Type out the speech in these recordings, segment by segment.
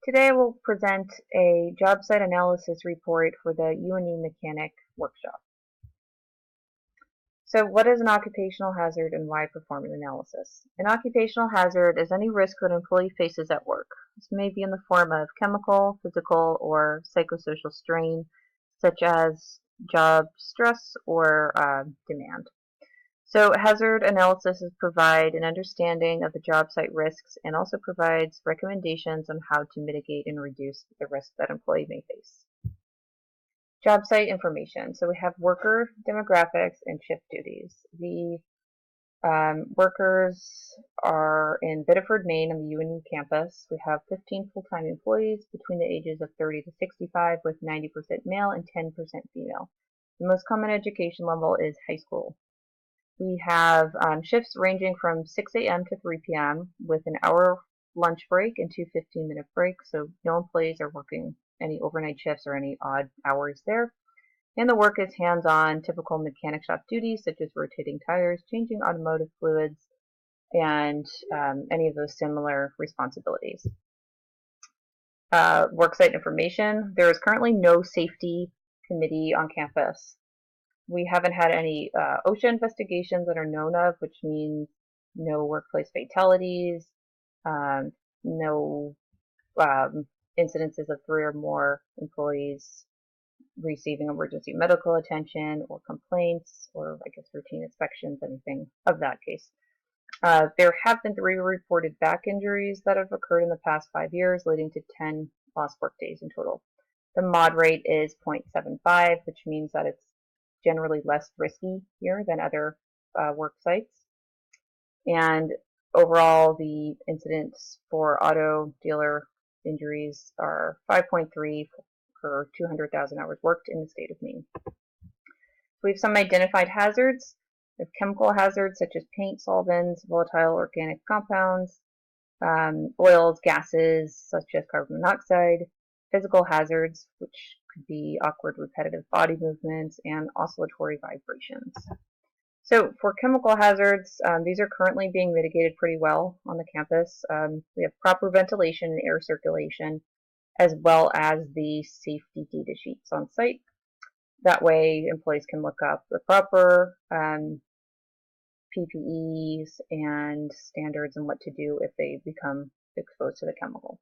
Today I will present a job site analysis report for the UNE Mechanic workshop. So what is an occupational hazard and why perform an analysis? An occupational hazard is any risk that an employee faces at work. This may be in the form of chemical, physical, or psychosocial strain, such as job stress or demand. So hazard analysis provide an understanding of the job site risks and also provides recommendations on how to mitigate and reduce the risk that an employee may face. Job site information. So we have worker demographics and shift duties. The workers are in Biddeford, Maine on the UNE campus. We have 15 full-time employees between the ages of 30 to 65 with 90% male and 10% female. The most common education level is high school. We have shifts ranging from 6 a.m. to 3 p.m. with an hour lunch break and two 15-minute breaks, so no employees are working any overnight shifts or any odd hours there. And the work is hands-on, typical mechanic shop duties such as rotating tires, changing automotive fluids, and any of those similar responsibilities. Worksite information. There is currently no safety committee on campus. We haven't had any OSHA investigations that are known of, which means no workplace fatalities, no incidences of 3 or more employees receiving emergency medical attention or complaints or I guess routine inspections, anything of that case. There have been 3 reported back injuries that have occurred in the past 5 years, leading to 10 lost work days in total. The mod rate is 0.75, which means that it's generally less risky here than other work sites. And overall, the incidents for auto dealer injuries are 5.3 per 200,000 hours worked in the state of Maine. We have some identified hazards. We have chemical hazards such as paint, solvents, volatile organic compounds, oils, gases such as carbon monoxide, physical hazards, which could be awkward repetitive body movements, and oscillatory vibrations. So for chemical hazards, these are currently being mitigated pretty well on the campus. We have proper ventilation and air circulation, as well as the safety data sheets on site. That way employees can look up the proper PPEs and standards and what to do if they become exposed to the chemical.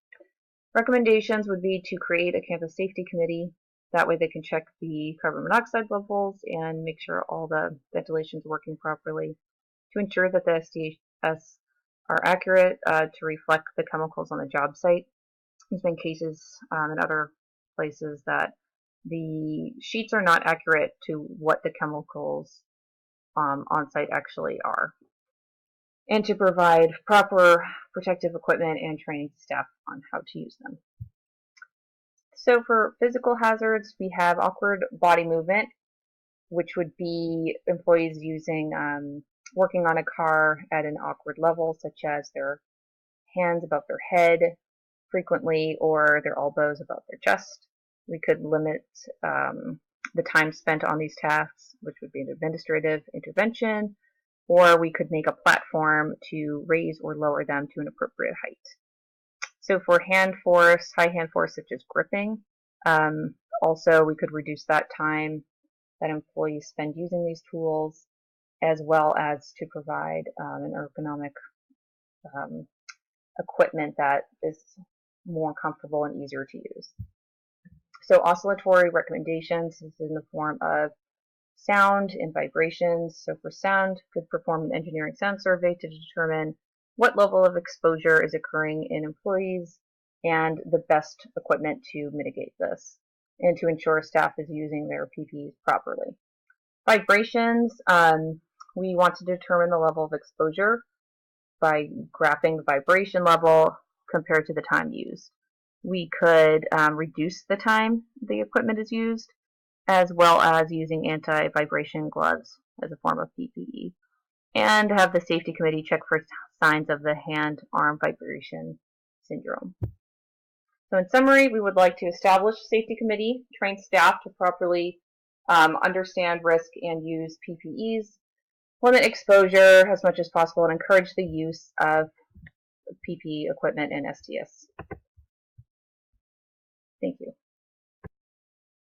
Recommendations would be to create a campus safety committee. That way they can check the carbon monoxide levels and make sure all the ventilation is working properly to ensure that the SDHs are accurate to reflect the chemicals on the job site. There's been cases in other places that the sheets are not accurate to what the chemicals on site actually are, and to provide proper protective equipment and training staff on how to use them. So for physical hazards, we have awkward body movement, which would be employees working on a car at an awkward level, such as their hands above their head frequently or their elbows above their chest. We could limit the time spent on these tasks, which would be an administrative intervention, or we could make a platform to raise or lower them to an appropriate height. So for hand force, high hand force such as gripping, also we could reduce that time that employees spend using these tools, as well as to provide an ergonomic equipment that is more comfortable and easier to use. So oscillatory recommendations is in the form of sound and vibrations. So for sound, could perform an engineering sound survey to determine what level of exposure is occurring in employees and the best equipment to mitigate this, and to ensure staff is using their PPEs properly. Vibrations, we want to determine the level of exposure by graphing the vibration level compared to the time used. We could reduce the time the equipment is used, as well as using anti-vibration gloves as a form of PPE, and have the safety committee check for signs of the hand-arm vibration syndrome. So in summary, we would like to establish a safety committee, train staff to properly understand risk and use PPEs, limit exposure as much as possible, and encourage the use of PPE equipment and STS. Thank you.